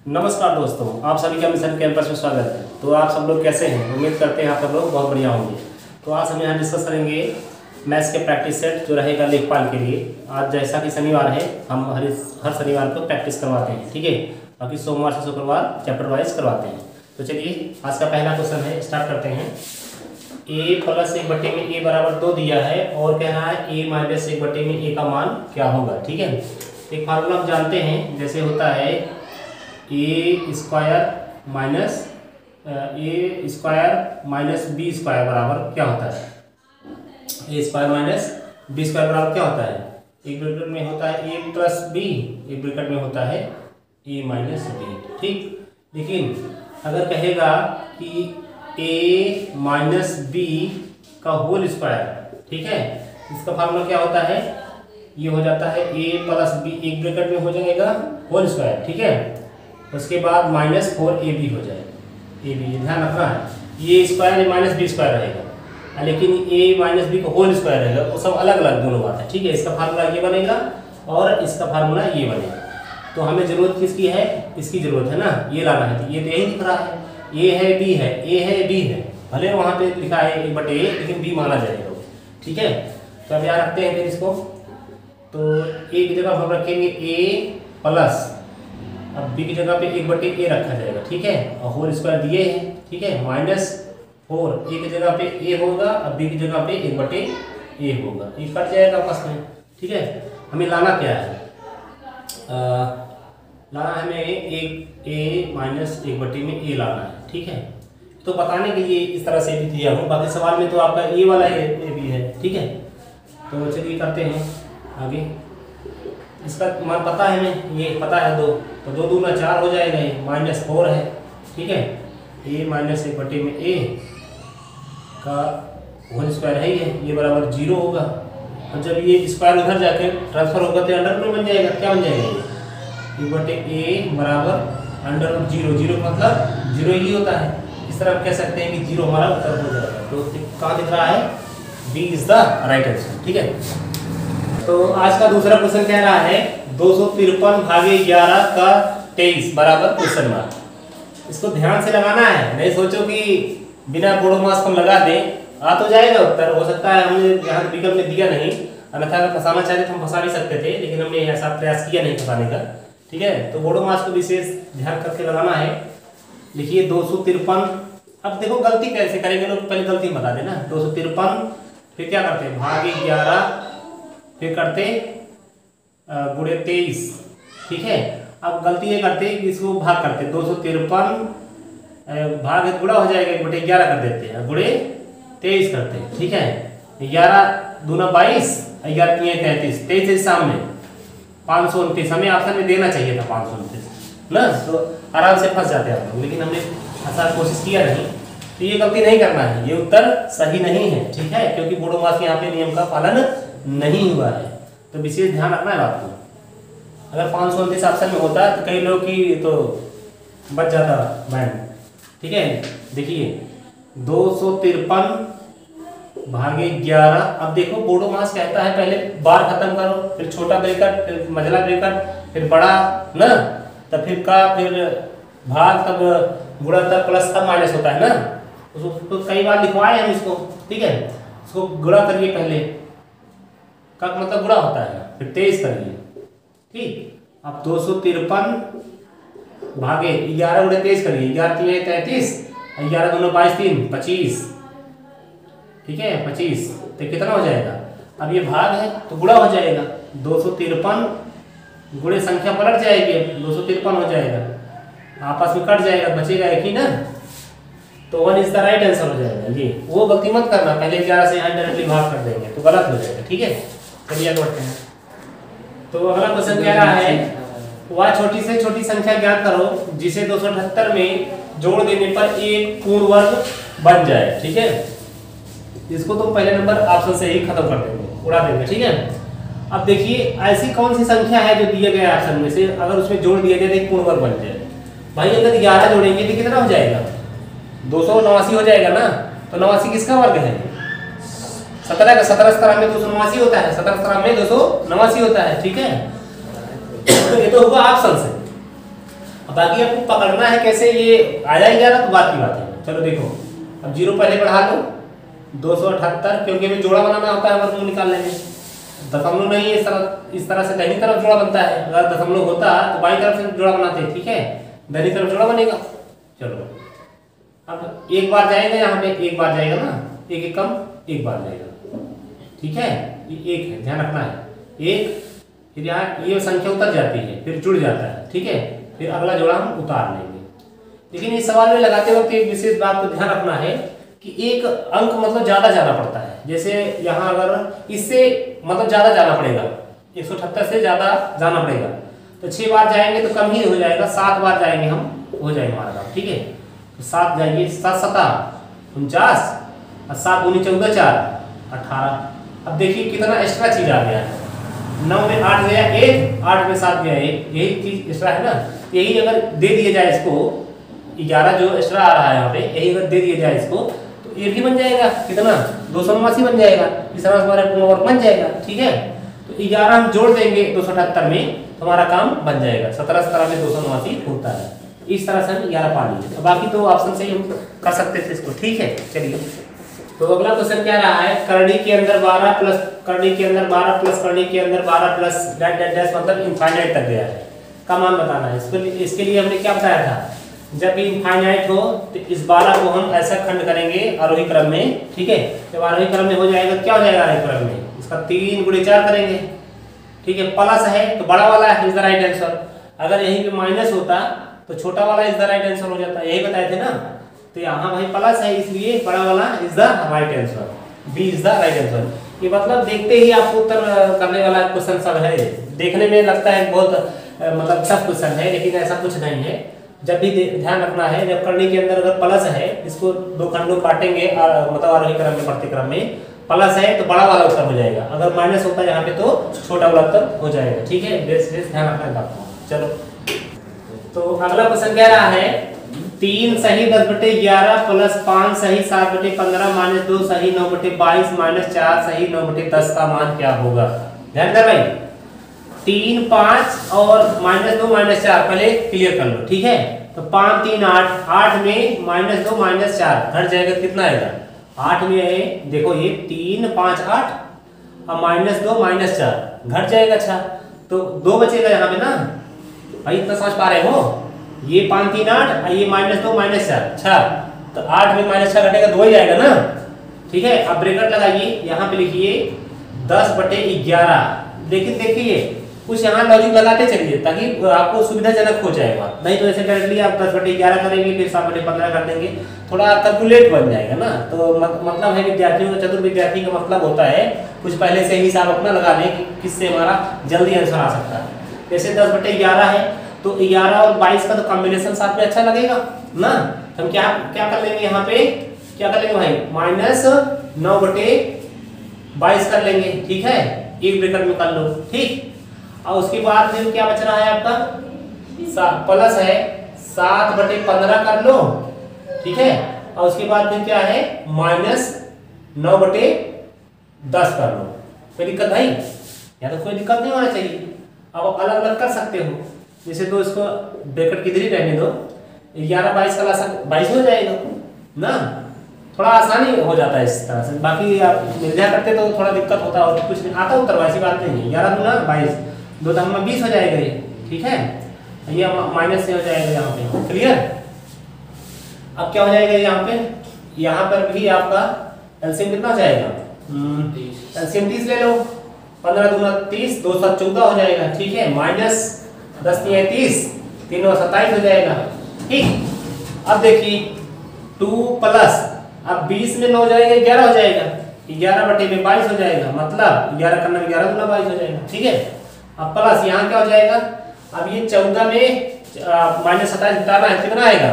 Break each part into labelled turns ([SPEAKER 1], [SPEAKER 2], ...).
[SPEAKER 1] नमस्कार दोस्तों, आप सभी का मिशन कैंपस में स्वागत है। तो आप सब लोग कैसे हैं? उम्मीद करते हैं आप सब लोग बहुत बढ़िया होंगे। तो आज हम यहाँ डिस्कस करेंगे मैथ्स के प्रैक्टिस सेट जो रहेगा लेखपाल के लिए। आज जैसा कि शनिवार है, हम हर शनिवार को प्रैक्टिस करवाते हैं, ठीक है। बाकी सोमवार से शुक्रवार चैप्टर वाइज करवाते हैं। तो चलिए आज का पहला क्वेश्चन है, स्टार्ट करते हैं। a प्लस 1/में a बराबर 2 दिया है और कह रहा है a माइनस 1/में a का मान क्या होगा, ठीक है। एक फार्मूला हम जानते हैं, जैसे होता है ए स्क्वायर माइनस बी स्क्वायर बराबर क्या होता है। ए स्क्वायर माइनस बी स्क्वायर बराबर क्या होता है? एक ब्रैकेट में होता है ए प्लस बी, एक ब्रैकेट में होता है ए माइनस बी, ठीक। लेकिन अगर कहेगा कि ए माइनस बी का होल स्क्वायर, ठीक है, इसका फार्मूला क्या होता है? ये हो जाता है ए प्लस बी, एक ब्रैकेट में हो जाएगा होल स्क्वायर, ठीक है। उसके बाद -4ab हो जाएगा। ए बी ध्यान रखना है, ये स्क्वायर माइनस बी स्क्वायर रहेगा, लेकिन ए माइनस बी का होल स्क्वायर रहेगा, वो सब अलग अलग दोनों बात है, ठीक है। इसका फार्मूला ये बनेगा और इसका फार्मूला ये बनेगा। तो हमें जरूरत किसकी है? इसकी जरूरत है ना, ये लाना है। तो ये यही दिख रहा है, ए है बी है, ए है बी है, भले वहाँ पे लिखा है 1/a, लेकिन बी माना जाएगा, ठीक है। तो अब यहाँ रखते हैं फिर इसको। तो ए की जगह हम रखेंगे a प्लस, अब b की जगह पे 1/a रखा जाएगा, ठीक है। और होल स्क्वायर दिए हैं, ठीक है। -4 a की जगह पे a होगा, अब b की जगह पे 1/a होगा, ये कट जाएगा आपस में, ठीक है। हमें लाना क्या है? लाना है हमें a माइनस 1/में a लाना है, ठीक है। तो बताने के लिए इस तरह से भी दिया हूँ, बाकी सवाल में तो आपका a वाला a भी है, ठीक है। तो चलिए करते हैं आगे। इसका मान पता है हमें, ये पता है 2, तो 2 दूना 4 हो जाएगा, ये -4 है, ठीक है। a माइनस 1/में a का होल स्क्वायर है ये बराबर 0 होगा। और जब ये स्क्वायर उधर जाके ट्रांसफर होगा तो अंडर रूट बन जाएगा। क्या बन जाएगा? ये 1/a बराबर अंडर रूट 0, 0 मतलब 0 ही होता है। इस तरह आप कह सकते हैं कि 0 हमारा उत्तर हो जाएगा। तो कहाँ दिख रहा है? B is the right answer, ठीक है। तो आज का दूसरा क्वेश्चन कह रहा है 253/11 का 23 बराबर क्वेश्चन मार्क। इसको ध्यान से लगाना है, नहीं सोचो कि बिना बोर्ड मास को लगा दें आ तो जाएगा उत्तर। हो सकता है हमने यहाँ विकल्प में दिया नहीं, अन्यथा अगर फंसाना चाहते तो हम फंसा भी सकते थे, लेकिन हमने ऐसा प्रयास किया नहीं फंसाने का, ठीक है। तो बोर्ड मास को विशेष ध्यान करके लगाना है। लिखिए 253। अब देखो गलती कैसे करेंगे लोग, पहले गलती बता देना। 253 फिर क्या करते हैं? भागे 11, फिर करते गुणे 23, ठीक है। अब गलती ये करते कि इसको भाग करते, 253 भाग गुणा हो जाएगा 1/11 कर देते हैं, गुणे 23 करते हैं, ठीक है। 11 दूना 22, 11 3 33, 23 सामने 529। हमें ऑप्शन में देना चाहिए था 529 ना, तो आराम से फंस जाते आप लोग, लेकिन हमने ऐसा कोशिश किया नहीं। तो ये गलती नहीं करना है, ये उत्तर सही नहीं है, ठीक है, क्योंकि बोर्ड मास के यहाँ पे नियम का पालन नहीं हुआ है। तो विशेष ध्यान रखना है बात को। अगर 529 ऑप्शन में होता तो कई लोग की तो बच जाता बैंड, ठीक है। देखिए 253 भागे 11। अब देखो बोर्डो मास कहता है पहले बार खत्म करो, फिर छोटा ब्रैकेट, फिर मझला ब्रैकेट, फिर बड़ा ना, तब फिर का, फिर भाग, तब गुणा, तब प्लस, तब माइनस होता है ना। तो कई बार लिखवाए हम इसको, ठीक है। इसको गुणा करिए पहले, का मतलब गुणा होता है, फिर 23 करिए, ठीक। अब 253 भागे 11 गुणे 23 करिए, 11 3 33, 11 दूना 22 3 25, ठीक है, 25। तो कितना हो जाएगा? अब ये भाग है तो गुणा हो जाएगा, 253 गुणे संख्या पलट जाएगी, 253 हो जाएगा, आपस में कट जाएगा, बचेगा एक ही ना। तो 1 इज द राइट आंसर हो जाएगा। ये वो गलती मत करना, पहले 11 से यहाँ डायरेक्टली भाग कर देंगे तो गलत हो जाएगा, ठीक है। चलिए आगे बढ़ते हैं। तो अगला क्वेश्चन कह रहा है वह छोटी से छोटी संख्या ज्ञात करो जिसे 278 में जोड़ देने पर एक पूर्ण वर्ग बन जाए, ठीक है। इसको तो पहले नंबर ऑप्शन से ही खत्म कर देंगे, उड़ा देंगे, ठीक है। अब देखिए ऐसी कौन सी संख्या है जो दिए गए ऑप्शन में से अगर उसमें जोड़ दिया जाए तो एक पूर्ण वर्ग बन जाए। भाई अगर 11 जोड़ेंगे तो कितना हो जाएगा? 289 हो जाएगा ना। तो 89 किसका वर्ग है? 17 का। 17 17 में 289 होता है, 17 17 में 289 होता है, ठीक है। तो ये तो होगा ऑप्शन से। बाकी आपको पकड़ना है कैसे, ये आ जाएगा ना तो बात की बात है। चलो देखो, अब जीरो पहले बढ़ा लो 278, क्योंकि हमें जोड़ा बनाना होता है, वर्गमूल निकाल लेंगे। दशमलव नहीं है, इस तरह से दाहिनी तरफ जोड़ा बनता है, अगर दशमलव होता तो बाईं तरफ से जोड़ा बनाते हैं, ठीक है, दाहिनी तरफ जोड़ा बनेगा। चलो अब एक बार जाएगा यहाँ पे, एक बार जाएगा ना, एक एक कम एक बार जाएगा, ठीक है, ये एक है, ध्यान रखना है एक, फिर यहाँ ये संख्या उतर जाती है, फिर जुड़ जाता है, ठीक है, फिर अगला जोड़ा हम उतार लेंगे। लेकिन इस सवाल में लगाते वक्त एक विशेष बात को ध्यान रखना है कि एक अंक मतलब ज्यादा जाना पड़ता है। जैसे यहाँ अगर इससे मतलब ज्यादा जाना पड़ेगा, 178 से ज्यादा जाना पड़ेगा, तो 6 बार जाएंगे तो कम ही हो जाएगा, 7 बार जाएंगे हम, हो जाएगा हमारा काम, ठीक है। तो 7 जाइए, 7 7 49 और 7 दूनी 14 4 18। अब देखिए कितना एक्स्ट्रा चीज आ गया है, 9 में 8 गया 1, 8 में 7 गया 1, यही चीज एक्स्ट्रा है ना। यही अगर दे दिया जाए इसको, 11 जो एक्स्ट्रा आ रहा है यहाँ पे, यही अगर दे दिया जाए इसको, तो ये भी बन जाएगा कितना, 289 बन जाएगा, इस तरह से हमारा पूर्ण वर्ग बन जाएगा, ठीक है। तो 11 हम जोड़ देंगे 278 में, तो हमारा काम बन जाएगा। 17 17 में 289 होता है। इस तरह से हम 11 पा लीजिए, बाकी तो ऑप्शन से ही हम कर सकते थे इसको, ठीक है। चलिए, तो अगला क्वेश्चन क्या रहा है, करनी के अंदर 12 प्लस करनी के अंदर 12 प्लस करनी के अंदर 12 प्लस डैश डैश डैश, मतलब इनफाइनाइट तक गया है का मान बताना है। इसके लिए हमने क्या बताया था, जब भी इनफाइनाइट हो तो इस 12 को हम ऐसा खंड करेंगे आरोही क्रम में, ठीक है। जब आरोही क्रम में हो जाएगा, क्या हो जाएगा आरोही क्रम में, इसका 3 × 4 करेंगे, ठीक है। प्लस है तो बड़ा वाला इज द राइट आंसर, अगर यहीं पे माइनस होता तो छोटा वाला इज द राइट आंसर हो जाता, यही बताए थे ना। तो यहाँ भाई प्लस है, इसलिए बड़ा वाला is the right answer, B is the right answer. ये मतलब देखते ही आपको उत्तर करने वाला क्वेश्चन सब है। देखने में लगता है बहुत मतलब टफ क्वेश्चन है, लेकिन ऐसा कुछ नहीं है। जब भी ध्यान रखना है, जब करनी के अंदर अगर प्लस है, इसको 2 खंडों काटेंगे, मतलब आरोही क्रम में बढ़ते क्रम में प्लस है तो बड़ा वाला उत्तर हो जाएगा, अगर माइनस होता है यहाँ पे तो छोटा वाला उत्तर हो जाएगा, ठीक है। बेस ध्यान रखना है बात को। चलो, तो अगला क्वेश्चन क्या रहा है, 3 सही 10/11 प्लस 5 सही 7/15 माइनस 2 सही 9/22 माइनस 4 सही 9/10 का मान क्या होगा। ध्यान देना भाई, 3 5 और माइनस 2 माइनस 4 पहले क्लियर कर लो, ठीक है। तो 5 3 8, 8 में माइनस 2 माइनस 4 घट जाएगा, कितना आएगा 8 में है, देखो ये 3 5 8 और माइनस 2 माइनस 4 घट जाएगा। अच्छा, तो 2 बचेगा यहाँ पे ना भाई, इतना समझ पा रहे हो, ये 5 3 8 और ये माइनस 2 माइनस 4, अच्छा तो 8 में माइनस 4 घटेगा 2 ही आएगा ना, ठीक है। अब ब्रैकेट लगाइए, यहाँ पे लिखिए 10/11, लेकिन देखिए कुछ यहाँ लॉजिक लगाते चलिए ताकि आपको सुविधाजनक हो जाएगा, नहीं तो ऐसे डायरेक्टली आप 10/11 करेंगे फिर 7/15 कर देंगे, थोड़ा कैलकुलेट बन जाएगा ना। तो मतलब है विद्यार्थियों का, चतुर विद्यार्थी का मतलब होता है कुछ पहले से ही हिसाब अपना लगा लें कि किससे हमारा जल्दी आंसर आ सकता है। जैसे 10/11 है तो 11 और 22 का तो कॉम्बिनेशन साथ में अच्छा लगेगा ना। हम क्या क्या कर लेंगे, यहाँ पे क्या कर लेंगे भाई, माइनस 9/22 कर लेंगे, ठीक है, एक ब्रैकेट में कर लो, ठीक। और उसके बाद फिर क्या बच रहा है आपका, प्लस है 7/15 कर लो, ठीक है। और उसके बाद फिर क्या है, माइनस 9/10 कर लो। कोई दिक्कत भाई, या तो कोई दिक्कत नहीं होना चाहिए, अब अलग अलग कर सकते हो। जैसे तो इसको ब्रैकेट किधर ही रहने दो, 11 22 का 22 हो जाएगा ना, थोड़ा आसानी हो जाता है इस तरह से। बाकी आप निर्णय करते तो थोड़ा दिक्कत होता है, और कुछ नहीं आता उत्तर, वैसी बात नहीं है। 11 दूना 22, 2 दम 20 हो जाएगा ये, ठीक है। ये माइनस से हो जाएगा यहाँ पे, क्लियर। अब क्या हो जाएगा यहाँ पर भी आपका एलसीएम कितना हो जाएगा, एलसीएम 30 ले लो, 15 दूना 30, 2 7 14 हो जाएगा, ठीक है। माइनस 10 3 30, 3 और 27 हो जाएगा, ठीक। अब देखिए 2 प्लस, अब 20 में 9 जाएगा 11 हो जाएगा, 11/22 हो जाएगा, मतलब 11 करना 11 दूना 22 हो जाएगा, ठीक है। अब प्लस यहाँ क्या हो जाएगा, अब ये 14 में माइनस 27 घटाना है, कितना आएगा,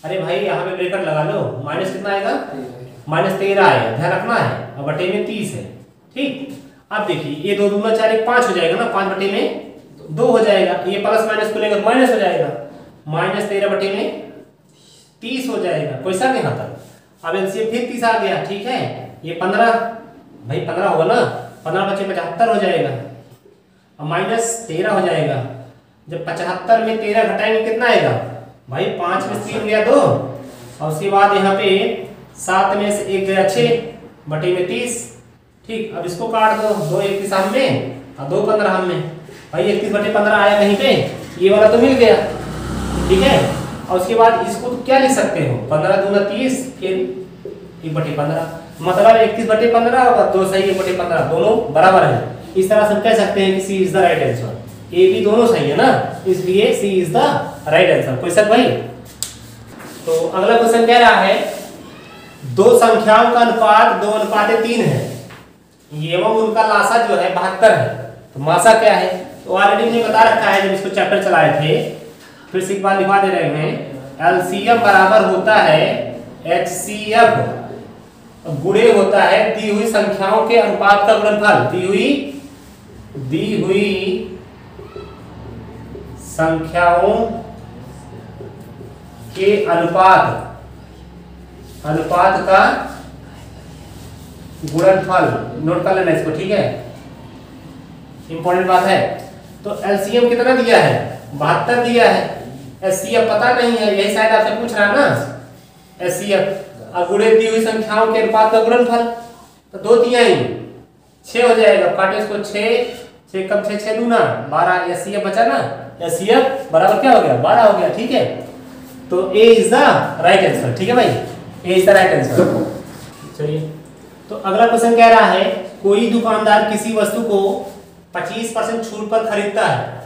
[SPEAKER 1] अरे भाई यहाँ पे ब्रैकेट लगा लो, माइनस कितना आएगा, माइनस 13 आएगा, ध्यान रखना है। और बटे में 30 है, ठीक। अब देखिए ये 2 दूना 4 1 5 हो जाएगा ना, 5 बटे में 2 हो जाएगा, ये प्लस माइनस को लेकर माइनस हो जाएगा, माइनस 13 बटे में 30 हो जाएगा, कोई सा नहीं आता। अब एलसीएम फिर 30 आ गया, ठीक है। ये 15 भाई 15 होगा ना, 15 बचे 75 हो जाएगा, और माइनस 13 हो जाएगा, जब 75 में 13 घटाएंगे कितना आएगा भाई, 5 में 3 गया 2, और उसके बाद यहाँ पे 7 में से 1 गया 6 बटे में 30। ठीक, अब इसको काट दो, 2 31 हम में और 2 15 हम में, भाई 31 बटे 15 आया कहीं पे, ये वाला तो मिल गया। ठीक है, और उसके बाद इसको तो क्या लिख सकते हो, 15 दूना 30, फिर 1 बटे 15, मतलब 31 बटे 15 होगा, 2 सही 1 बटे 15 दोनों बराबर है। इस तरह से हम कह सकते हैं कि C is the right answer. A B दोनों सही है ना, इसलिए C is the right answer. कोई शक भाई? तो अगला क्वेश्चन कह रहा है दो संख्याओं का अनुपात 2:3 है एवं उनका लासा जो है 72 है, तो मासा क्या है? तो ऑलरेडी हमने बता रखा है जब इसको चैप्टर चलाए थे, फिर से एक बार लिखवा दे रहे हैं। एलसीएम बराबर होता है एचसीएफ गुणे होता है दी हुई संख्याओं के अनुपात का गुणनफल। दी हुई संख्याओं के अनुपात का गुणनफल। नोट कर लेना इसको, ठीक है, इंपॉर्टेंट बात है। तो एलसीएम कितना दिया है? 72 दिया है। एचसीएफ पता नहीं है, यही शायद आपसे पूछ रहा है ना। एचसीएफ और गुणे दी हुई संख्याओं के अनुपात का गुणनफल, तो 2 तिहाई 6 हो जाएगा। काटे इसको, 6 कम 6 दूना 12, एचसीएफ बचा ना, एचसीएफ बराबर क्या हो गया? 12 हो गया। ठीक है, तो ए इज द राइट आंसर। ठीक है भाई, ए इज द राइट आंसर। चलिए, तो अगला क्वेश्चन कह रहा है कोई दुकानदार किसी वस्तु को 25% छूट पर खरीदता है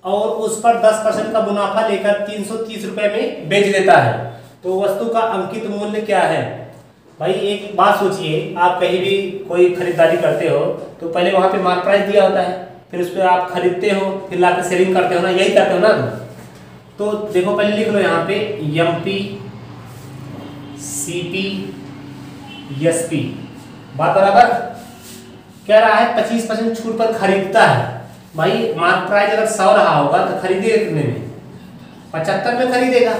[SPEAKER 1] और उस पर 10% का मुनाफा लेकर 330 रुपए में बेच देता है, तो वस्तु का अंकित मूल्य क्या है? भाई एक बात सोचिए, आप कहीं भी कोई खरीदारी करते हो तो पहले वहां पे मार्क प्राइस दिया होता है, फिर उस पर आप खरीदते हो, फिर लाकर सेलिंग करते हो ना, यही करते हो ना। तो देखो पहले लिख लो यहाँ पे एमपी सीपी एसपी, बात बराबर। कह रहा है 25% छूट पर खरीदता है। भाई मार्क प्राइस अगर 100 रहा होगा तो खरीदेगा कितने में? 75 में खरीदेगा।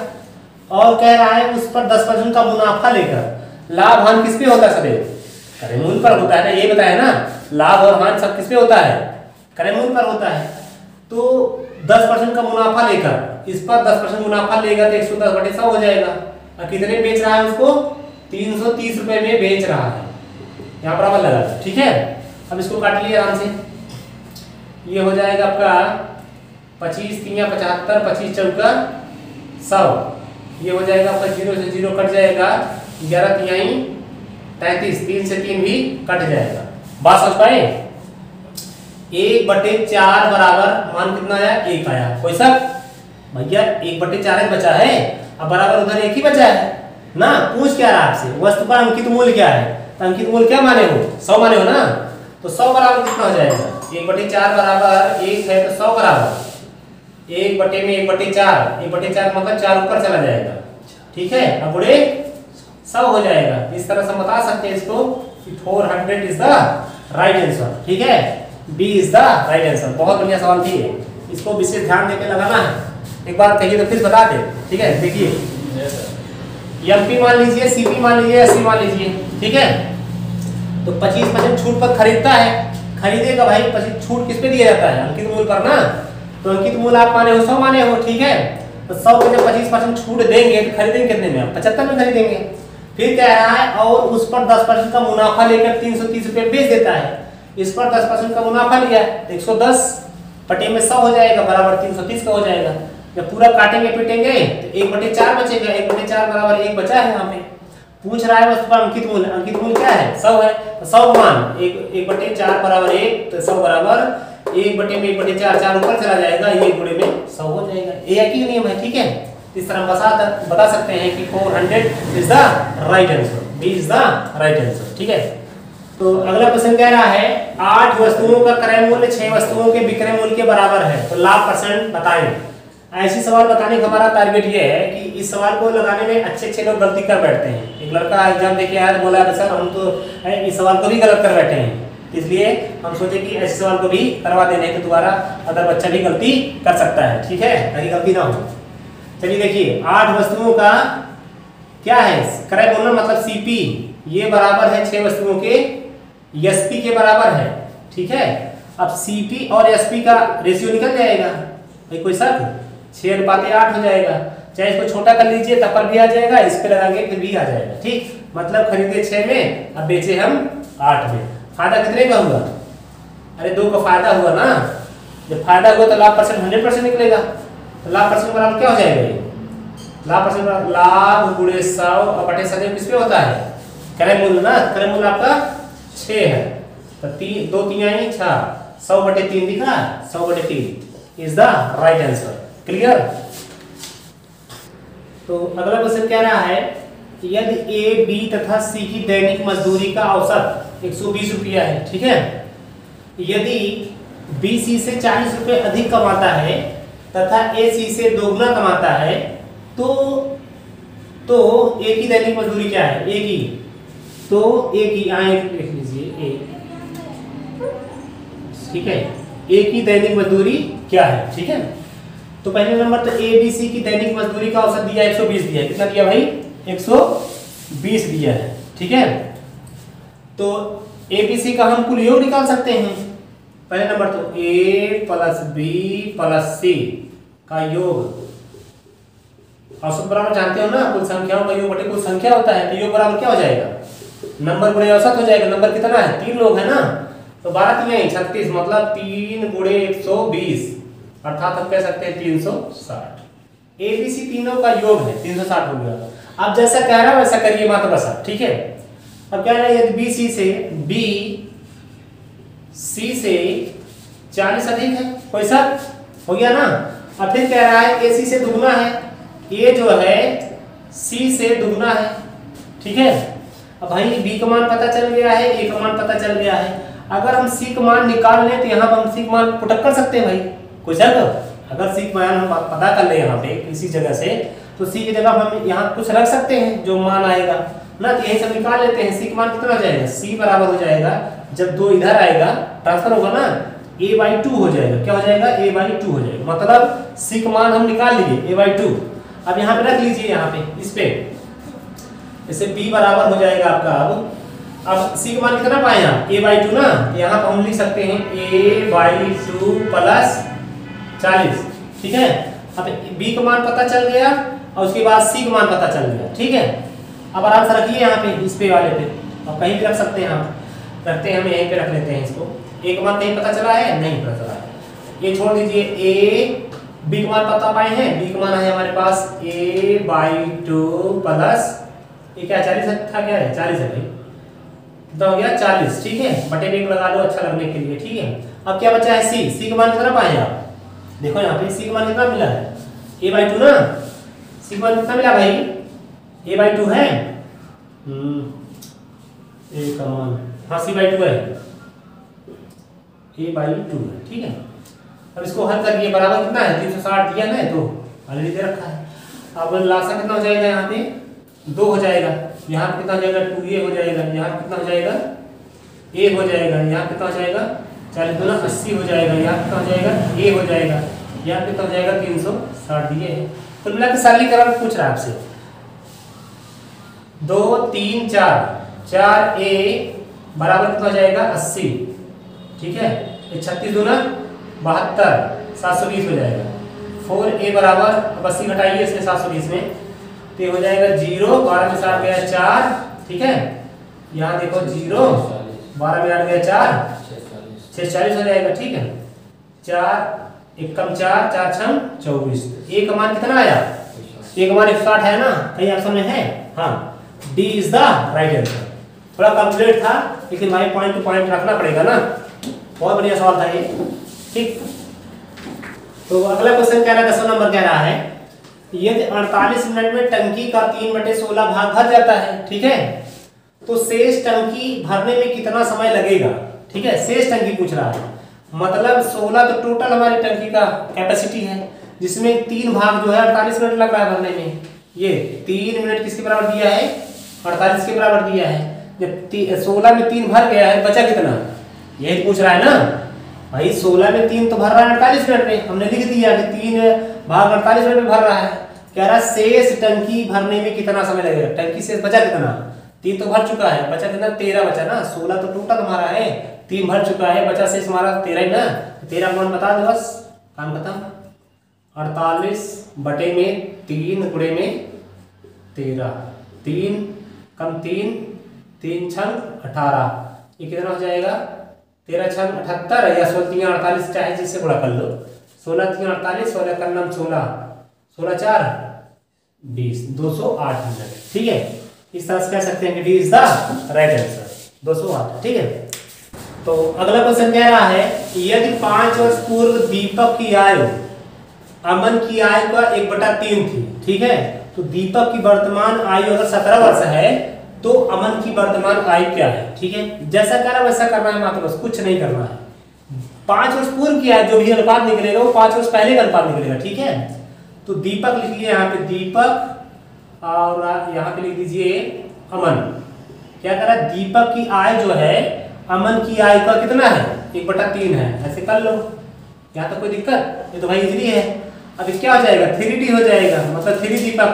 [SPEAKER 1] और कह रहा है उस पर 10% का मुनाफा लेकर, लाभ हानि किस पे होता है? सदैव क्रय मूल्य पर होता है ना, ये बताया ना, लाभ और हानि सब किस पे होता है? क्रय मूल्य पर होता है। तो 10% का मुनाफा लेकर, इस पर 10% मुनाफा लेगा तो 110 बटे 100 हो जाएगा। और कितने बेच रहा है उसको? 330 रुपए में बेच रहा है, यहाँ बराबर लगा। ठीक है, अब इसको काट लिए आराम से। ये हो जाएगा आपका 25 3 75, 25 चौका 100, ये हो जाएगा आपका 0 से 0 कट जाएगा, 11 तिहाई 33, 3 से 3 भी कट जाएगा। बात समझ पाए? 1/4 बराबर मान कितना आया? 1 आया। कोई शक? भैया 1/4 बचा है, अब बराबर उधर 1 ही बचा है ना। पूछ क्या रहा आपसे? वस्तु का अंकित मूल्य क्या है? तो अंकित मूल्य क्या माने हो? 100 माने हो ना। तो 100 बराबर कितना हो जाएगा? 1/4 बराबर 1 है, तो 100 बराबर 1 बटे में 1/4, 1/4 मतलब 4 ऊपर चला जाएगा। ठीक है, अब गुणे 100 हो जाएगा। इस तरह से बता सकते हैं इसको कि 400 इज द राइट आंसर। ठीक है, B is the right answer. बहुत बढ़िया सवाल थी, इसको विशेष ध्यान देकर लगाना है। एक बार कहिए तो फिर बता दे। ठीक है, देखिए एमपी मान लीजिए, सीपी मान लीजिए, एसपी मान लीजिए। ठीक है, तो 25% छूट पर खरीदता है, खरीदेगा भाई। 25 छूट किस पे दिया जाता है? अंकित मूल्य पर ना। तो अंकित मूल्य आप माने हो 100 माने हो। ठीक है, तो 100 पे जब 25% छूट देंगे तो खरीदेंगे कितने में? 75 में खरीदेंगे। फिर कह रहा है और उस पर 10% का मुनाफा लेकर 330 रुपए बेच देता है। इस पर 10% का मुनाफा लिया तो 110 बटे में 100 हो जाएगा, बराबर 330 का हो जाएगा। जब पूरा काटेंगे पीटेंगे तो 1/4 बचेगा। 1/4 बराबर 1 बचा है। यहाँ पे पूछ रहा है वस्तु का अंकित मूल्य। अंकित मूल्य क्या है? 100 है, तो 100 मान 1/4 बराबर 1, तो 100 बराबर 1 बटे में 1/4, 4 ऊपर चला जाएगा, ये गुणे में 100 हो जाएगा। ये एक ही नियम है। ठीक है, इस तरह बता सकते हैं कि 400 is the right answer, B is the right answer. ठीक है, तो अगला क्वेश्चन कह रहा है 8 वस्तुओं का क्रय मूल्य 6 वस्तुओं के विक्रय मूल्य के बराबर है, तो लाभ परसेंट बताएं। ऐसी सवाल बताने का हमारा टारगेट ये है कि इस सवाल को लगाने में अच्छे लोग गलती कर बैठते हैं। एक लड़का एग्जाम देके आया, बोला सर हम तो इस सवाल को भी गलत कर बैठे हैं, इसलिए हम सोचे कि ऐसे सवाल को भी करवा देने के दोबारा अदर बच्चा भी गलती कर सकता है। ठीक है, ताकि गलती ना हो। चलिए देखिए, 8 वस्तुओं का क्या है क्रय मूल्य, मतलब सीपी, ये बराबर है 6 वस्तुओं के एसपी के बराबर है। ठीक है, अब सीपी और एसपी का रेशियो निकल जाएगा। भाई कोई शक? 6:8 हो जाएगा। चाहे इसको छोटा कर लीजिए तब पर भी आ जाएगा, इस पे लगाएंगे फिर भी आ जाएगा। ठीक, मतलब खरीदे 6 में, अब बेचे हम 8 में। फायदा कितने का हुआ? अरे 2 का फायदा हुआ ना। जब फायदा हुआ तो लाभ परसेंट 100% निकलेगा। तो लाभ परसेंट बराबर क्या हो जाएगा? ये लाभ परसेंट बराबर लाभ गुणे 100 और बटे 100 किस पे होता है? क्रय मूल्य ना। क्रय मूल्य आपका 6 है, तो 3 2 3 आई 6, 100/3 दिख रहा है। 100/3 is the right answer. Clear? तो अगला क्वेश्चन क्या रहा है? यदि ए, बी तथा सी की दैनिक मजदूरी का औसत 120 रुपया है, ठीक है, यदि बी सी से 40 रुपये अधिक कमाता है तथा ए सी से दोगुना कमाता है, तो ए की दैनिक मजदूरी क्या है? ए की, तो ए की आए लिख लीजिए ए, ठीक है, ए की दैनिक मजदूरी क्या है? ठीक है, तो पहले नंबर तो ए बी सी की दैनिक मजदूरी का औसत दिया 120 दिया है। कितना दिया भाई? 120 दिया है। ठीक है, तो ए बी सी का हम कुल योग निकाल सकते हैं। पहले नंबर तो ए प्लस बी प्लस सी का योग, औसत बराबर जानते हो ना, कुल संख्याओं का योग बटे कुल संख्या होता है। तो योग बराबर क्या हो जाएगा? नंबर गुणे औसत हो जाएगा। नंबर कितना है? 3 लोग है ना, तो 12 3 36, मतलब 3 गुणे 120, अर्थात हम कह सकते हैं 360। ए बी सी तीनों का योग है, 360 हो गया। अब जैसा कह रहा है वैसा करिए मात्र बस। ठीक है, अब कह रहा है यदि बी सी से 40 अधिक है, कोई शक? हो गया ना। अब फिर कह रहा है ए सी से दुगना है, ए जो है सी से दुगना है। ठीक है, अब भाई बी का मान पता चल गया है, ए का मान पता चल गया है। अगर हम सी का मान निकाल लें तो यहाँ पर हम सी का मान पुटअप कर सकते हैं भाई, कोई शक? अगर सी का मान हम पता कर ले यहाँ पे किसी जगह से, तो सी की जगह हम यहाँ कुछ रख सकते हैं जो मान आएगा ना, तो यही सब निकाल लेते हैं। सी का मान कितना हो जाएगा? सी बराबर हो जाएगा, जब 2 इधर आएगा ट्रांसफर होगा ना, a/2 हो जाएगा। क्या हो जाएगा? a/2 हो जाएगा। मतलब सी का मान हम निकाल लिए a/2। अब यहाँ पे रख लीजिए, यहाँ पे इस पे, जैसे b बराबर हो जाएगा आपका। अब सी का मान कितना पाए आप? a/2 ना, यहाँ पर हम लिख सकते हैं a/2 प्लस 40। ठीक है, अब b का मान पता चल गया और उसके बाद सी का मान पता चल गया। ठीक है, अब आराम से रखिए यहाँ पे, इस पे वाले पे, अब कहीं भी रख सकते हैं हम, रखते हैं हम यहीं पे रख लेते हैं इसको। ए का मान कहीं पता चला है? नहीं पता चला है। ये छोड़ दीजिए, ए बी का मान पता पाए हैं। बी का मान है हमारे पास a/2 प्लस ये क्या 40 था? क्या है? 40 है भाई, कितना हो गया? 40। ठीक है, बटे में लगा लो अच्छा लगने के लिए। ठीक है, अब क्या बचा है? सी। सी का मान कितना पाए आप? देखो यहाँ पे सी का मान कितना मिला है? a/2 ना। सी का मान कितना मिला भाई? a/2 है। ए का मान, हाँ c/2 है, a/2 है। ठीक है, अब इसको हल करिए। बराबर कितना है? 360 दिया ना, तो ऑलरेडी दे रखा है। अब लासा कितना हो जाएगा? यहाँ पे 2 हो जाएगा, यहाँ पे कितना हो जाएगा? 2a हो जाएगा, यहाँ पे कितना हो जाएगा? a हो जाएगा, यहाँ कितना हो जाएगा? 40 दूना 80 हो जाएगा, यहाँ कितना हो जाएगा? a हो जाएगा, यहाँ कितना हो जाएगा? 360 दिए है। कुल मिला के सरलीकरण पूछ रहा है आपसे। 2 3 4a बराबर कितना हो जाएगा? 80। ठीक है, 36 दूना 72, 720 हो जाएगा। 4a बराबर, अब 80 घटाइए इसमें 720 में, तो ये हो जाएगा 0, 12 में 7 गया 4। ठीक है, यहाँ देखो 0, 12 में 8 गया 4, 640 हो जाएगा। ठीक है, 4 1 कम 4, 4 6 24। ए का मान कितना आया? ए का मान 160 है ना, कहीं ऑप्शन में है? हाँ, D is the right answer. थोड़ा कंप्लीट था, लेकिन भाई पॉइंट टू पॉइंट रखना पड़ेगा ना। बहुत बढ़िया सवाल था ये। ठीक, तो अगला क्वेश्चन कह रहा है, 10वां नंबर कह रहा है, यदि 48 मिनट में टंकी का 3/16 भाग भर जाता है, ठीक है, तो शेष टंकी भरने में कितना समय लगेगा? ठीक है, शेष टंकी पूछ रहा है, मतलब 16 तो टोटल हमारी टंकी का कैपेसिटी है, जिसमें 3 भाग जो है 48 मिनट लग रहा है भरने में। ये 3 मिनट किसके बराबर दिया है? 48 के बराबर दिया है। जब 16 में 3 भर गया है, बचा कितना? यही पूछ रहा है ना भाई। 16 में 3 तो भर रहा है 48 मिनट में, हमने लिख दिया कि 3 भाग 48 मिनट में भर रहा है। कह रहा शेष टंकी भरने में कितना समय लगेगा? टंकी शेष बचा कितना? 3 तो भर चुका है, बचा कितना? 13 बचा ना। 16 तो टोटल हमारा है, 3 भर चुका है, बचा शेष हमारा 13 ही ना। 13 मान बता दो, बस काम खत्म। 48/3 गुणे में 13, 3 कम 3, 3 छंग 18, ये कितना हो जाएगा 13 छंग 78 या 16 3 48, चाहे जिससे गुणा कर लो। 16 3 48, 16 का नाम 16, 16 4 20, 208 मिनट। ठीक है, इस तरह से कह सकते हैं कि D is the right answer 208। ठीक है, तो अगला क्वेश्चन कह रहा है यदि 5 वर्ष पूर्व दीपक की आयु अमन की आयु का 1/3 थी। ठीक है, तो दीपक की वर्तमान आयु अगर 17 वर्ष है तो अमन की वर्तमान आयु क्या है। ठीक है, जैसा कह रहा है वैसा करना है, मात्र बस कुछ नहीं करना है। 5 वर्ष पूर्व की आयु जो भी अनुपात निकलेगा वो 5 वर्ष पहले का अनुपात निकलेगा। ठीक है, तो दीपक लिखिए यहाँ पे दीपक और यहाँ पे लिख दीजिए अमन। क्या कह रहा है दीपक की आयु जो है अमन की आयु का कितना है 1/3 है। ऐसे कर लो, यहाँ तो कोई दिक्कत, ये तो भाई इजली है। अब क्या हो जाएगा 3D हो जाएगा, मतलब 3 दीपक,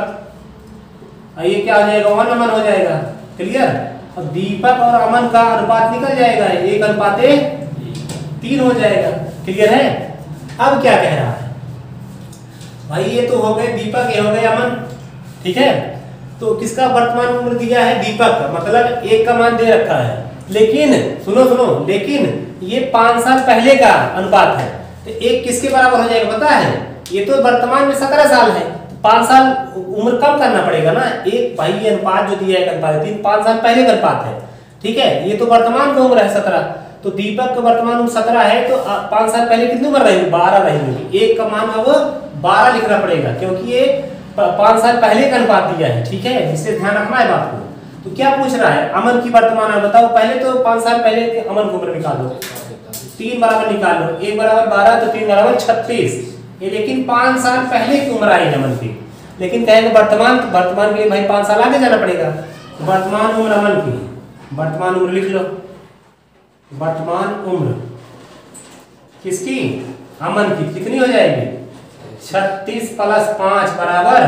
[SPEAKER 1] ये क्या हो जाएगा 1 अमन हो जाएगा। क्लियर, अब दीपक और अमन का अनुपात निकल जाएगा 1/3 हो जाएगा। क्लियर है। अब क्या कह रहा है भाई, ये तो हो गए दीपक, ये हो गए अमन। ठीक है, तो किसका वर्तमान उम्र दिया है दीपक का, मतलब 1 का मान दे रखा है, लेकिन सुनो लेकिन ये 5 साल पहले का अनुपात है, तो 1 किसके बराबर हो जाएगा पता है, ये तो वर्तमान में 17 साल है, 5 साल उम्र कम करना पड़ेगा ना। एक भाई ये अनुपात जो दिया है अनुपात 5 साल पहले का अनुपात है। ठीक है, ये तो वर्तमान का उम्र है 17, तो दीपक का वर्तमान उम्र 17 है, तो 5 साल पहले कितनी उम्र रहेगी 12 रहेगी। 1 का मान अब 12 लिखना पड़ेगा क्योंकि ये 5 साल पहले का अनुपात दिया है। ठीक है, इससे ध्यान रखना है बात को। तो क्या पूछ रहा है अमन की वर्तमान आयु बताओ, पहले तो 5 साल पहले के अमन की उम्र निकालो, 3 बराबर निकालो, 1 बराबर 12 तो 3 बराबर 36, ये लेकिन 5 साल पहले की उम्र आई अमन की, लेकिन कहेंगे वर्तमान के लिए भाई 5 साल आगे जाना पड़ेगा। वर्तमान उम्र अमन की, वर्तमान उम्र लिख लो, वर्तमान उम्र किसकी अमन की कितनी हो जाएगी 36 + 5 बराबर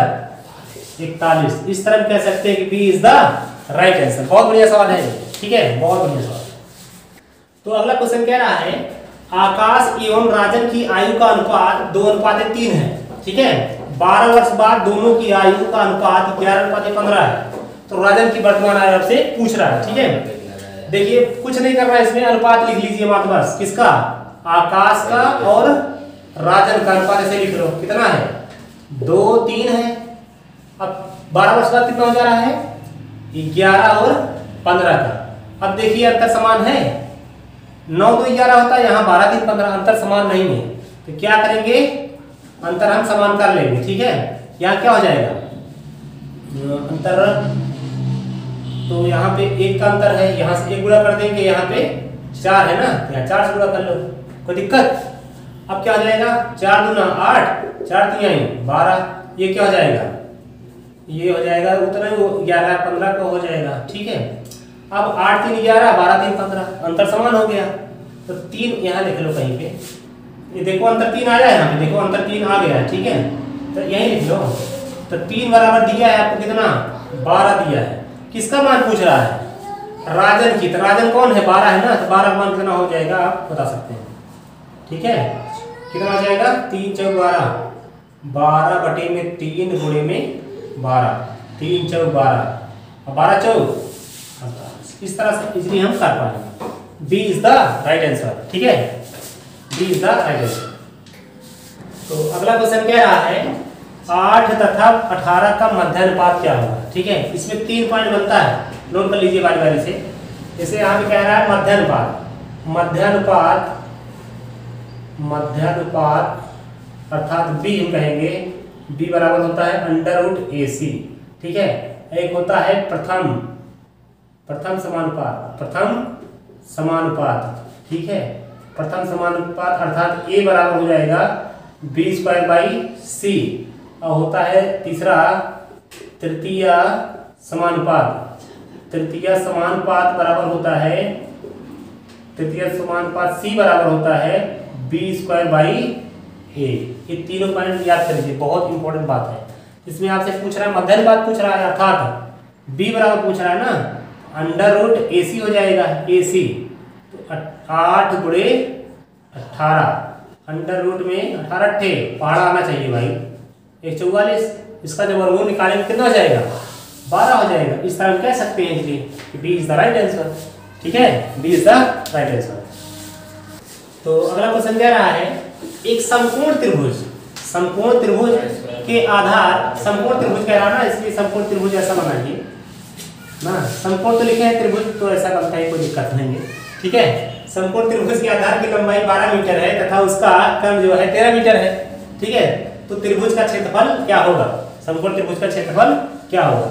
[SPEAKER 1] 41। इस तरह कह सकते हैं कि B is the right answer. बहुत बढ़िया सवाल है। ठीक है, बहुत बढ़िया सवाल। तो अगला क्वेश्चन कह रहा है आकाश एवं राजन की आयु का अनुपात 2:3 है। ठीक है, 12 वर्ष बाद दोनों की आयु का अनुपात 11:15 है। तो राजन की वर्तमान आयु से पूछ रहा है। ठीक है, देखिए कुछ नहीं करना है इसमें, अनुपात लिख लीजिए मात्र बस, किसका आकाश का और राजन का अनुपात ऐसे लिख लो, कितना है 2:3 है। अब 12 वर्ष बाद कितना हो जा रहा है 11 और 15 का। अब देखिए अंतर समान है, 9 2 11 होता है, यहाँ 12 3 15, अंतर समान नहीं है, तो क्या करेंगे अंतर हम समान कर लेंगे। ठीक है, यहाँ क्या हो जाएगा अंतर, तो यहाँ पे 1 का अंतर है, यहाँ से 1 गुणा कर देंगे, यहाँ पे 4 है ना, यहाँ 4 से गुणा कर लो, कोई दिक्कत। अब क्या हो जाएगा 4 दूना 8, 4 3 12, ये क्या हो जाएगा ये हो जाएगा उतना ही 11 15 का हो जाएगा। ठीक है, अब 8 3 11 12 3 15, अंतर समान हो गया, तो 3 यहाँ लिख लो कहीं पे, ये देखो अंतर 3 आ जाए, यहाँ पे देखो अंतर 3 आ गया है। ठीक है, तो यही लिख लो, तो 3 बराबर दिया है आपको कितना 12 दिया है। किसका मान पूछ रहा है राजन की, तो राजन कौन है 12 है ना, तो 12 का मान कितना हो जाएगा आप बता सकते हैं। ठीक है, कितना हो जाएगा 3 4 12, 12/3 गुणे में 12, 3 4 12, 12 4, इस तरह से इजली हम कर पाएंगे। B is the right answer. ठीक है, B is the right answer. तो अगला क्वेश्चन कह रहा है 8 तथा 18 का मध्यानुपात क्या होगा। ठीक है, इसमें 3 पॉइंट बनता है, नोट कर लीजिए बारी बारी से। जैसे यहाँ पे कह रहा है मध्यानुपात अर्थात बी हम कहेंगे, बी बराबर होता है √AC। ठीक है, एक होता है प्रथम समानुपात। ठीक है, प्रथम समानुपात अर्थात A बराबर हो जाएगा B²/C, और होता है तीसरा तृतीय समानुपात बराबर होता है, तृतीय समानुपात C बराबर होता है B²/A। ये तीनों पॉइंट याद कर लीजिए, बहुत इंपॉर्टेंट बात है। इसमें आपसे पूछ रहा है मध्यानुपात पूछ रहा है, अर्थात B बराबर पूछ रहा है ना, √AC हो जाएगा AC, तो 8 × 18 अंडर रूट में 18 ठे पहाड़ा आना चाहिए भाई। 144, इसका जब वर्गमूल निकालेंगे कितना हो जाएगा? 12 हो जाएगा। इस तरह हम कह सकते हैं इसलिए कि B is the right answer. ठीक है, B is the right answer. तो अगला क्वेश्चन कह रहा है एक समकोण त्रिभुज के आधार, समकोण त्रिभुज कह रहा है ना, इसलिए समकोण त्रिभुज ऐसा बनाइए ना। समकोण तो लिखे हैं, त्रिभुज तो ऐसा बनता है, कोई दिक्कत नहीं है। ठीक है, समकोण त्रिभुज के आधार की लंबाई 12 मीटर है तथा उसका क्रम जो है 13 मीटर है। ठीक है, तो त्रिभुज का क्षेत्रफल क्या होगा? समकोण त्रिभुज का क्षेत्रफल क्या होगा?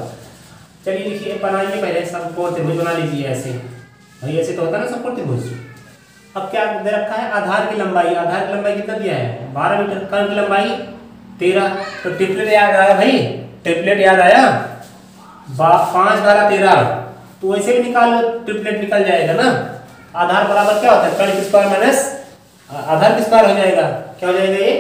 [SPEAKER 1] चलिए लिखिए, बनाइए पहले समकोण त्रिभुज बना लीजिए। ऐसे भाई ऐसे तो होता है ना समकोण त्रिभुज। अब क्या दे रखा है? आधार की लंबाई, आधार की लंबाई कितना दिया है? 12 मीटर। क्रम की लंबाई 13। तो ट्रिपलेट याद आया भाई, ट्रिपलेट याद आया, 5 12 13। तो वैसे भी निकाल लो, ट्रिपलेट निकल जाएगा ना। आधार बराबर क्या होता है? कर्ण की स्क्वायर माइनस आधार की स्क्वायर हो जाएगा। क्या हो जाएगा ये?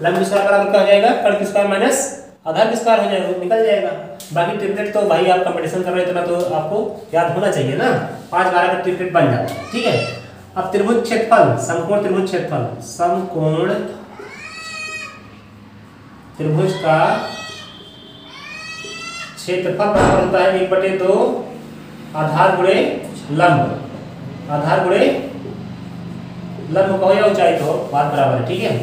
[SPEAKER 1] लंब की स्क्वायर बराबर क्या हो जाएगा? कर्ण की स्क्वायर माइनस आधार की स्क्वायर हो जाएगा, निकल जाएगा। बाकी ट्रिपलेट तो भाई आप कंपटीशन कर रहे हो तो आपको याद होना चाहिए ना। 5 12 का ट्रिपलेट बन जाता है। ठीक है, अब त्रिभुज क्षेत्रफल, समकोण त्रिभुज क्षेत्रफल, समकोण त्रिभुज का क्षेत्रफल बराबर होता है 1/2 आधार गुणे लंब। आधार गुणे लंब कहो या ऊंचाई कहो, बात बराबर है। ठीक है,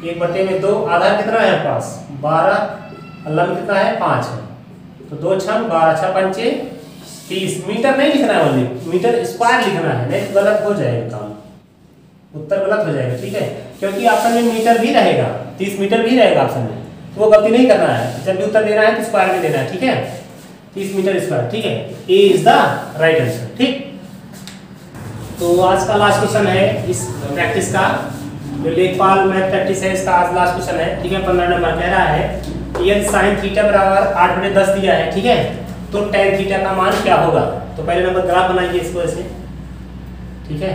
[SPEAKER 1] 1/2। आधार कितना है पास? 12, लंब कितना है? 5 है। तो 2 6 12 6 5 30। मीटर नहीं लिखना है, ओनली मीटर स्क्वायर लिखना है, नहीं तो गलत हो जाएगा काम, उत्तर गलत हो जाएगा। ठीक है, क्योंकि ऑप्शन में मीटर भी रहेगा, 30 मीटर भी रहेगा ऑप्शन में, तो वो गलती नहीं करना है। जब भी उत्तर देना है तो स्क्वायर में देना है। ठीक है, 30 मीटर स्क्वायर। ठीक है, A is the right answer. ठीक, तो आज का लास्ट क्वेश्चन है इस प्रैक्टिस का, जो लेखपाल मैथ प्रैक्टिस है, इसका आज लास्ट क्वेश्चन है। ठीक है, 15 नंबर कह रहा है यदि sin थीटा बराबर 8/10 दिया है, ठीक है, तो tan थीटा का मान क्या होगा? तो पहले नंबर ग्राफ बनाइए इसको ऐसे। ठीक है,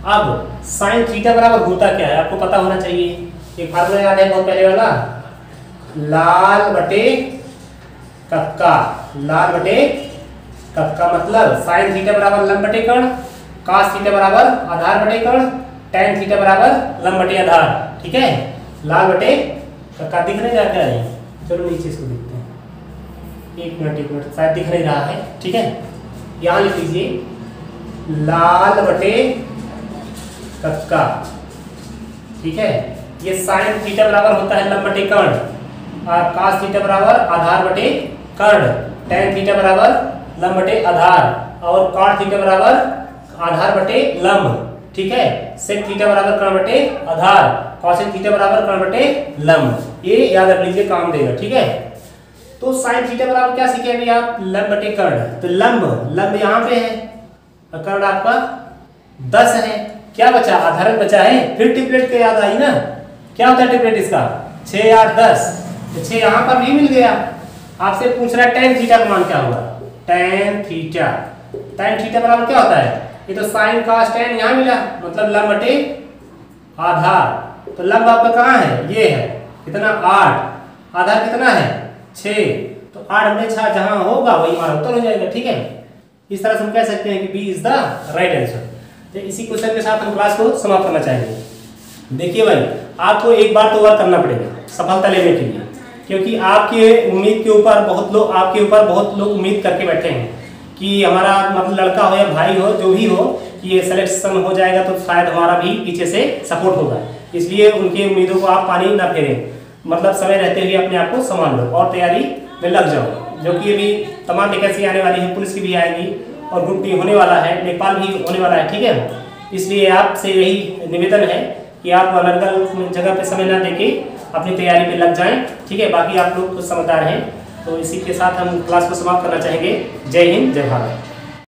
[SPEAKER 1] अब sin थीटा बराबर होता क्या है आपको पता होना चाहिए। एक फार्मूला याद है बहुत पहले वाला, लाल बटे कक्का। लाल बटे कक्का मतलब sin थीटा बराबर लंब बटे कर्ण, cos थीटा बराबर आधार बटे कर्ण, tan थीटा बराबर लंब बटे आधार। ठीक है, लाल बटे कक्का दिख नहीं रहा क्या है? चलो नीचे इसको देखते हैं, एक मिनट शायद दिख नहीं रहा है। ठीक है, यहाँ लिख लीजिए लाल बटे कक्का। ठीक है, ये sin थीटा बराबर होता है लंब बटे कर्ण, और cos थीटा बराबर आधार बटे कर्ण, tan थीटा बराबर लंब बटे आधार, और cot थीटा बराबर आधार बटे लंब। ठीक है, sec थीटा बराबर कर्ण बटे आधार, cosec थीटा बराबर कर्ण बटे लंब। ये याद रख लीजिए, काम देगा। ठीक है, तो sin थीटा बराबर क्या सीखे अभी आप? लंब बटे कर्ण। तो लंब यहाँ पे है और कर्ण आपका 10 है। क्या बचा? आधार बचा है। फिर ट्रिपलेट के याद आई ना, क्या होता है ट्रिपलेट इसका? 6 8 10। तो 6 यहाँ पर भी मिल गया। आपसे पूछ रहा है tan थीटा का मान क्या होगा? tan थीटा, tan थीटा बराबर क्या होता है? ये तो sin cos tan यहाँ मिला, मतलब लंब बटे आधार। तो लंब आपका कहाँ है? ये है, कितना? 8। आधार कितना है? 6। तो 8/6 जहां होगा वही हमारा उत्तर हो जाएगा। ठीक है, इस तरह से हम कह सकते हैं कि B is the right answer. तो इसी क्वेश्चन के साथ हम क्लास को समाप्त करना चाहेंगे। देखिए भाई, आपको एक बार तो वर्क करना पड़ेगा सफलता लेने के लिए, क्योंकि आपके उम्मीद के ऊपर बहुत लोग, आपके ऊपर बहुत लोग उम्मीद करके बैठे हैं कि हमारा मतलब लड़का हो या भाई हो, जो भी हो, कि ये सिलेक्शन हो जाएगा तो शायद हमारा भी पीछे से सपोर्ट होगा। इसलिए उनकी उम्मीदों को आप पानी ना फेरें, मतलब समय रहते हुए अपने आप को संभाल लो और तैयारी में लग जाओ। जो कि अभी तमाम वैकेंसी आने वाली है, पुलिस की भी आएगी और ग्रुप डी होने वाला है, लेखपाल भी होने वाला है। ठीक है, इसलिए आपसे यही निवेदन है कि आप अलग अलग जगह पे समय ना देके अपनी तैयारी में लग जाएं। ठीक है, बाकी आप लोग कुछ समझदार हैं। तो इसी के साथ हम क्लास को समाप्त करना चाहेंगे। जय हिंद, जय भारत।